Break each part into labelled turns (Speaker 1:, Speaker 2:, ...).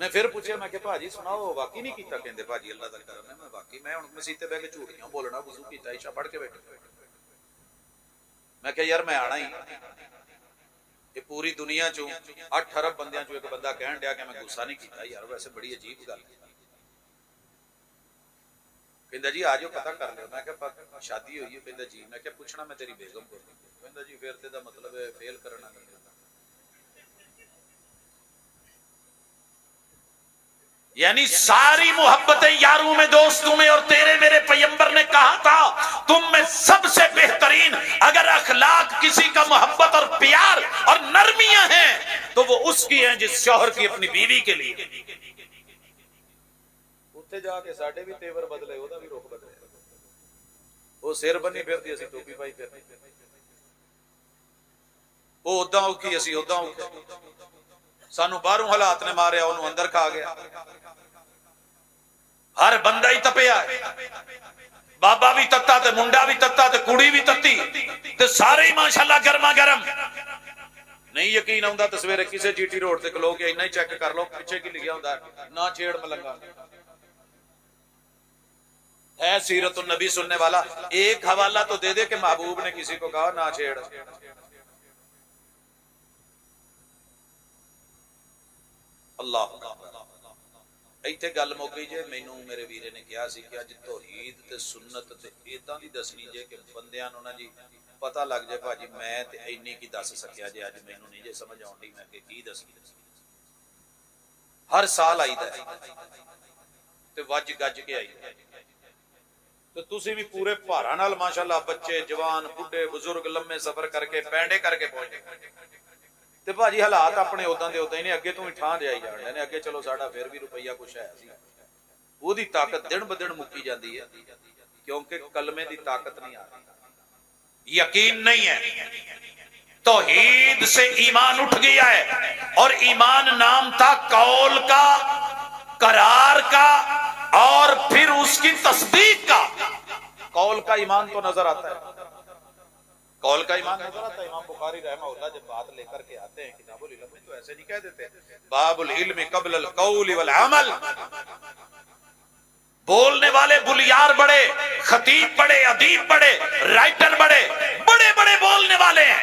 Speaker 1: मैं फिर पूछा, मैं भाजी सुनाओ वाकई नहीं किया? कहते भाजी अल्लाह का करम है, मैं वाकई मैं हुण मसीह ते बह के झूठ क्यों बोलना, वज़ू कीता, इशा पढ़ के बैठे। मैं यार मैं आना ही, ये पूरी दुनिया चो 8 अरब बंदियां चो एक बंदा कहन दिया कि मैं गुस्सा नहीं किया। यार वैसे बड़ी अजीब गल। कहंदा जी आ जाओ पता कर लो। मैं शादी हुई है? कहंदा जी। मैं पूछना मैं तेरी बेगम को? कहंदा जी फिर ते दा मतलब है फेल करना नहीं। यानी सारी मोहब्बतें यारों में, दोस्तों में, और तेरे मेरे पैगंबर ने कहा था तुम में सबसे बेहतरीन अगर अखलाक किसी का मोहब्बत और प्यार और नरमियां हैं तो वो उसकी हैं जिस शौहर की अपनी बीवी के लिए। उत्थे जाके साडे भी तेवर बदले, ओदा भी रुख बदले। वो सिर बनी फिरदी, असीं टोपी पाई फिरदे। वो उदां औखी, असीं उदां औखे। सानू बाहरों हालात ने मारिया, उन्होंने अंदर खा गया। हर बंदा ही तपिया, बाबा भी तत्ता ते मुंडा भी तत्ता ते कुड़ी भी तत्ती ते सारे ही माशाअल्लाह गर्मा गर्म। नहीं यकीन आउंदा तो सवेरे किसी जीटी रोड ते खलो के इन्ना ही चेक कर लो पिछे की लिखिया हुंदा ना छेड़ मलंगा। है सीरत नबी सुनने वाला, एक हवाला तो दे दे कि महबूब ने किसी को कहा ना छेड़। अल्लाह इत्थे गल मुक गई जे। मैनू मेरे वीरे ने कहा सी कि अज तौहीद ते सुन्नत ते इदां दी दसनी जे कि बंदियां नूं ना जी पता लग जाए। भाजी मैं ते इन्नी की दस सकिया जे, अज मैनू नहीं जे समझ आउंदी मैं की दसी। हर साल आईदा ते वज गज के आई तो तुसी भी पूरे भारा नाल माशाअल्लाह बच्चे जवान बुढ़े बुजुर्ग लम्मे सफर करके पैंडे करके पहुंचे। ते भाजी हालात अपने उदां दे उदां ही ने, अगे तो भी ठां दे आई जाने ने। अगे चलो साडा फिर भी रुपया कुछ है सी, ओदी ताकत दिन ब दिन मुक्की जाती है क्योंकि कलमे की ताकत नहीं आ रही, यकीन नहीं है। तौहीद से ईमान उठ गया है और ईमान नाम था कौल का, करार का और फिर उसकी तस्दीक का। कौल का ईमान तो नजर आता है, कौल का ईमान नजर आता है। इमाम बुखारी रहमहुल्लाह जब बात लेकर के आते हैं किताबुल इल्म में तो ऐसे नहीं कह देते बाबुल इल्म क़ब्ल अल क़ौल वल अमल। बोलने वाले बुलियार बड़े, खतीब बड़े, अदीब बड़े, राइटर बड़े, बड़े बड़े बोलने वाले हैं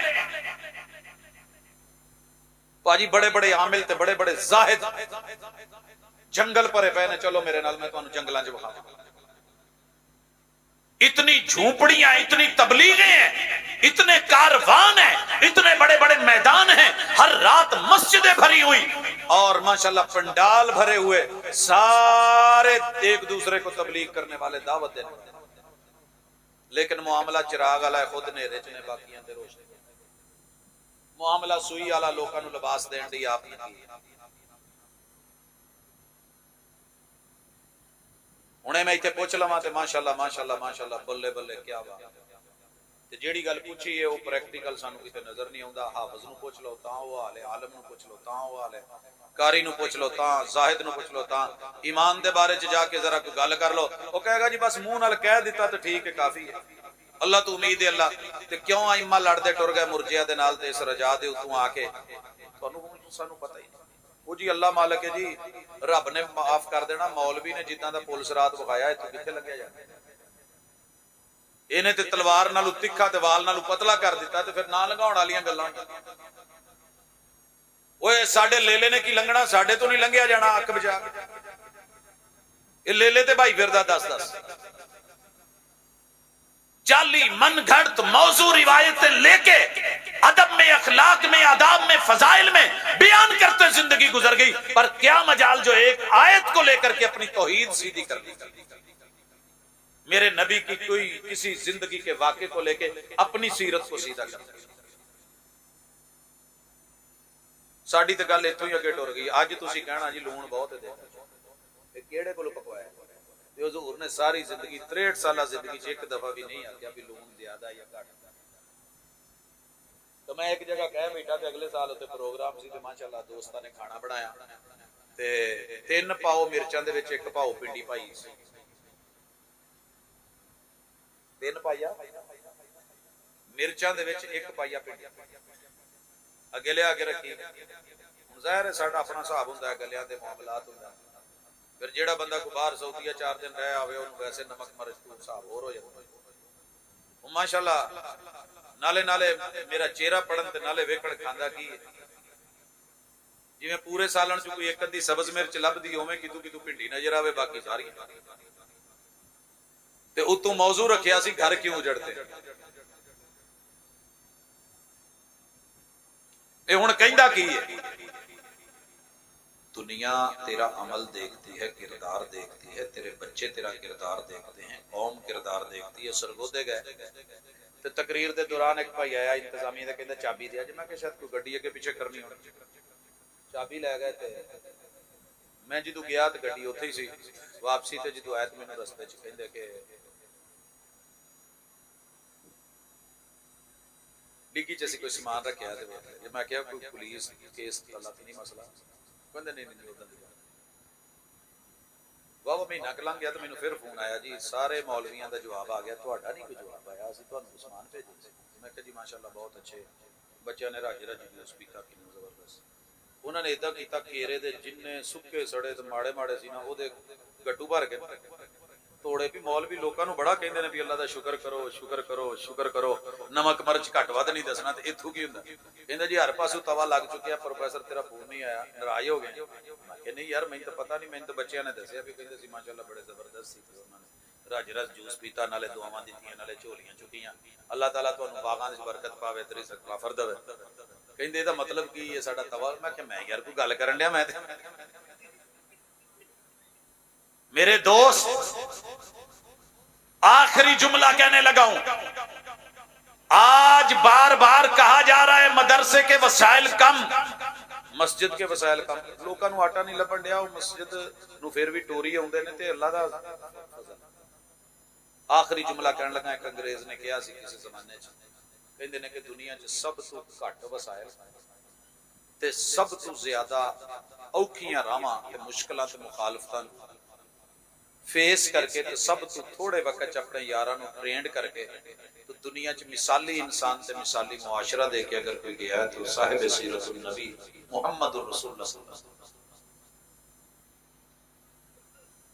Speaker 1: भाजी। बड़े बड़े आमिल थे, बड़े बड़े जाहिद जंगल परे पे ने। चलो मेरे नाल मैं तुहानू जंगलां च विखा दूं। इतनी झोपड़ियां, इतनी तबलीगें हैं, इतने कारवान हैं, इतने बड़े बड़े मैदान हैं, हर रात मस्जिदें भरी हुई और माशाल्लाह पंडाल भरे हुए, सारे एक दूसरे को तबलीग करने वाले, दावत देने वाले। लेकिन मुआमला चिराग वाला खुद नेरे च ने, बाकियां ते रोशनी। मुआमला सुई वाला लोकां नू लिबास देण दी आप नहीं। हुणे मैं इत्थे पूछ लवां ते माशाअल्लाह माशाअल्लाह माशाअल्लाह बल्ले बल्ले क्या बात। ते जेड़ी गल पूछी है वो प्रैक्टिकल सानू किते नजर नहीं आउंदा। हाफिज नू पूछ लो तां वो हाल है, आलम नू पूछ लो तां वो हाल है, कारी नू पूछ लो तां, जाहिद नू पूछ लो तां। ईमान दे बारे च जाके जरा कोई गल कर लो, वो कहेगा जी बस मुंह नाल कह दिता तो ठीक है, काफी है। अल्लाह तो उम्मीद है अल्लाह ते क्यों इमा लड़दे टुर गए मुरजिया दे नाल ते इस रजा दे उतों आके तुहानू सानू पता ही वो जी अल्लाह मालिक है जी, रब ने माफ कर देना। मौलवी ने जिदा का पुलिस रात विखाया इतों किथे लग्या जाए। इन्हें ते तलवार नालू तिखा ते वाल नालू पतला कर दिता ते फिर ना लंघाउण वालियां गल्लां। ओए साडे लेले ने की लंघना, साडे तो नहीं लंघिया जाना। अक बजा ये लेले ते भाई फिरदा 10-10 जाली मन घड़त मौजू रिवायतें लेके अदब में, अखलाक में, आदाब में, फजाइल में बयान करते जिंदगी गुजर गई। पर क्या मजाल जो एक आयत को लेकर के अपनी तौहीद सीधी कर दी। मेरे नबी की कोई किसी जिंदगी के वाक़े को लेके अपनी सीरत को सीधा कर दी। साडी ते गल इत्थों ही अगे टुर गई। अज तुसीं कहना जी लूण बहुत है, किहड़े कोलों पकवाया? हुजूर ने सारी जिंदगी 63 साल जिंदगी च एक दफा भी नहीं आख्या भी लूण ज्यादा या घट। तो मैं एक जगह कह बैठा ते अगले साल उत्ते प्रोग्राम सी ते माशाअल्लाह दोस्तां ने खाना बनाया ते 3 पाओ मिर्चां दे विच 1 पाओ पिंडी पाई सी। 3 पाइया मिर्चां दे विच 1 पाइया पिंडी अगे लिया के रखी। ਜ਼ਾਹਿਰ है साडा अपना हिसाब हुंदा है, गलियां दे मामलात हुंदा है। फिर जिहड़ा बंदा कोई बाहर सऊदीया 4 दिन रह आवे उन्होंने वैसे नमक मरच तो हिसाब होर हो जाता। माशाअल्लाह नाले नाले मेरा चेहरा पढ़न ते नाले वेखण खांदा की जिवें पूरे सालन च कोई एक अद्धी सब्ज मिर्च लभदी होवे कितू कितू भिंडी नजर आवे बाकी सारी ते उतों मौजू रखिया सी घर क्यों उजड़ते। ये हुण कहंदा की है दुनिया तेरा अमल देखती है, किरदार देखती है, तेरे बच्चे तेरा किरदार देखते हैं, कौम किरदार देखती है। सरगोदे गए ते तकरीर दे दौरान एक भाई आया इंतजामिया दा, कहंदा चाबी दे। मैं कि शायद कोई गड्डी अगे पीछे करनी हो, चाबी लै गए ते मैं जदों गया तो गड्डी उत्थे ही सी। वापसी ते जदों आया तो मैनूं रस्ते च कहंदे कि डिग्गी च असीं कोई समान रखिया ते मैं कहा कोई पुलिस केस वाला तो नहीं मसला। कहंदे नहीं नहीं उधर वाह महीना क लंघ गया तो मैनूं फिर फोन आया जी सारे मौलवियां दा जवाब आ गया, तुहाडा नहीं कोई जवाब आया, असीं तुहानूं समान भेजे सी। मैं कहा जी माशाअल्लाह बहुत अच्छे बच्चों ने राजी राजी यूएस पीता किन्नू जबरदस्त। उन्होंने इदां कीता घेरे दे जिन्ने सुक्के सड़े ते माड़े माड़े सी ना ओहदे गट्टू भर के तोड़े। भी मौलवी लोकां नूं बड़ा कहंदे ने भी अल्लाह दा शुक्र करो शुक्र करो शुक्र करो, नमक मिर्च घट वध नहीं दसना। ते इत्थों की हुंदा कहंदा जी हर पासों तवा लग चुकिया, प्रोफेसर तेरा फोन नहीं आया, नाराज हो गए। मैं कहा नहीं यार मैनूं तो पता नहीं, मैनूं तो बच्चियां ने दस्सिया भी कहंदे सी माशाअल्लाह बड़े जबरदस्त सी। उन्होंने रज रज जूस पीता, नाले दुआवां दित्तियां, नाले झोलियां चुकियां। अल्लाह ताला तुहानूं बागां दे बरकत पावे, तेरी सकाफर देवे। कहंदे इहदा मतलब की है साडा तवा। मैं कहा मैं यार कोई गल करन दिया, मैं मेरे दोस्त आखिरी जुमला कहने लगा हूं। आज बार बार कहा जा रहा है मदरसे के वसाइल कम, मस्जिद के वसाइल कम। लोगों को आटा नहीं लभन दिया, मस्जिद नूं फिर भी टोरी आउंदे ने ते अल्लाह दा आखिरी जुमला कहने लगा। एक अंग्रेज ने कहा सी किसी जमाने च, कहंदे ने कि दुनिया च सब तो घट वसाइल ते सब तो ज्यादा औखियां रावां ते मुश्किलां ते मुखालफतां फेस करके तो सब तो थोड़े वक्त अपने यारां नूं ट्रेंड करके तो दुनिया च मिसाली इंसान ते मिसाली मुआशरा दे के अगर कोई गया है तो साहिब सीरतुन नबी मुहम्मदुर रसूलुल्लाह सल्लल्लाहु अलैहि वसल्लम।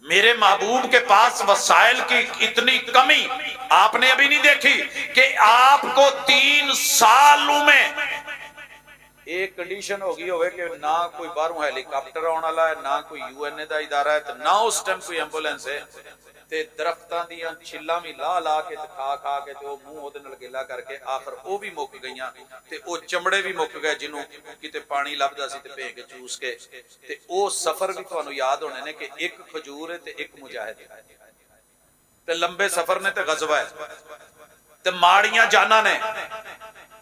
Speaker 1: मेरे महबूब के पास वसाइल की इतनी कमी आपने अभी नहीं देखी कि आपको 3 सालों में एक कंडीशन हो गई होवे कि ना कोई बाहरों हेलीकॉप्टर आने वाला है, ना कोई यूएनए का इदारा है, तो ना उस टाइम कोई एंबुलेंस है, ते दरख्तां दीयां छिल्लां भी ला ला के ते खा खा के ते ओ मुंह ओदे नाल गिला करके आखिर ओ भी मुक गईयां ते ओ चमड़े भी मुक गए जिन्हों किते पानी लभदा सी ते भे के चूस के। ते ओ सफर भी तुहानूं याद होने ने कि एक खजूर है ते एक मुजाहिद है, ते लंबे सफर ने ते गज़वा है, ते माड़ियां जाना ने,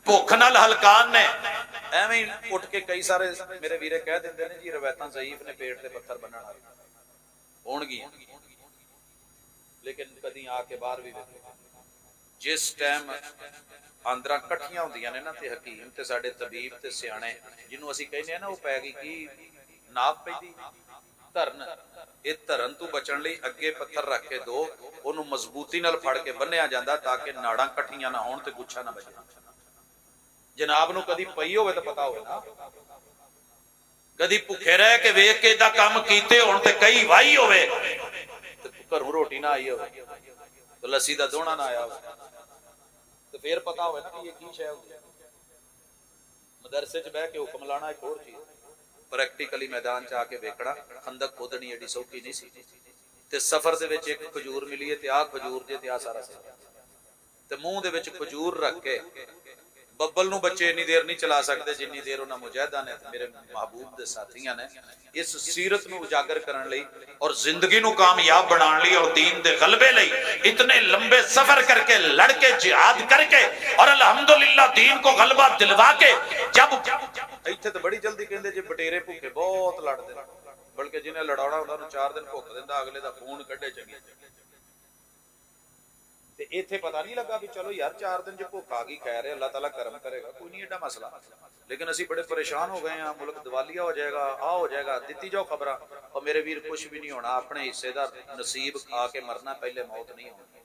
Speaker 1: भुख नाल हलकान ने। एवें उठ के कई सारे मेरे वीरे कह दिंदे ने जी रवायतां ज़ईफ ने, पेट ते पत्थर बन्नण वाली होणगियां, लेकिन कदी आके बाहर भी जिस टाइम आंदरां कट्ठियां हुंदियां ने ना ते हकीम ते साडे तबीब ते सियाणे जिन्हों असीं कहने आ ना वो पै गई की नाप पैंदी धरन। ये धरन तो बचण लई अगे पत्थर रख के दो, ओनूं मजबूती नाल फड़ के बन्निया जांदा ताकि नाड़ां कट्ठियां ना होण ते गुच्छा ना बजे। जनाब नूं कदी पई होवे तो पता होवे ना, कदी भुखे रह के वेख के इदा काम कीते होण ते कई वाही होवे, घरों रोटी ना आई होवे तो लस्सी दा दोना ना आया होवे तो फिर पता होवे ना कि ये की शै होंदी है। मदरसे च बह के हुक्म लाना एक होर चीज, प्रैक्टिकली मैदान च आके वेखना। खंदक खोदनी एडी सौखी नहीं सी ते सफर दे विच एक खजूर मिली है ते आ खजूर जे ते आ सारा ते मुंह दे विच खजूर रख के बब्बल नूं बच्चे इन्नी देर नहीं चला सकते जिन्नी देर उन्हां मुजाहिदां ने मेरे महबूब दे साथियां ने इस सीरत नूं उजागर करन लई और जिंदगी नूं कामयाब बनाउण लई और दीन दे गलबे लई इतने लंबे सफर करके लड़के जिहाद करके और अल्हम्दुलिल्लाह दीन को गलबा दिलवा के जब इत्थे तो बड़ी जल्दी कहंदे जे बटेरे भूखे बहुत लड़दे ने, बल्कि जिन्हें लड़ाउणा उन्हां नूं 4 दिन भुख दिंदा अगले दा खून कढे चंगी। ते इत्थे पता नहीं लगा भी चलो यार 4 दिन जो भुख आ गई खैर है, अल्लाह ताला करम करेगा, कोई नहीं एडा मसला। लेकिन असी बड़े परेशान हो गए हैं, मुल्क दिवालिया हो जाएगा, आ हो जाएगा, दित्ती जाओ खबर और मेरे वीर कुछ भी नहीं होना, अपने हिस्से का नसीब खा के मरना, पहले मौत नहीं होनी।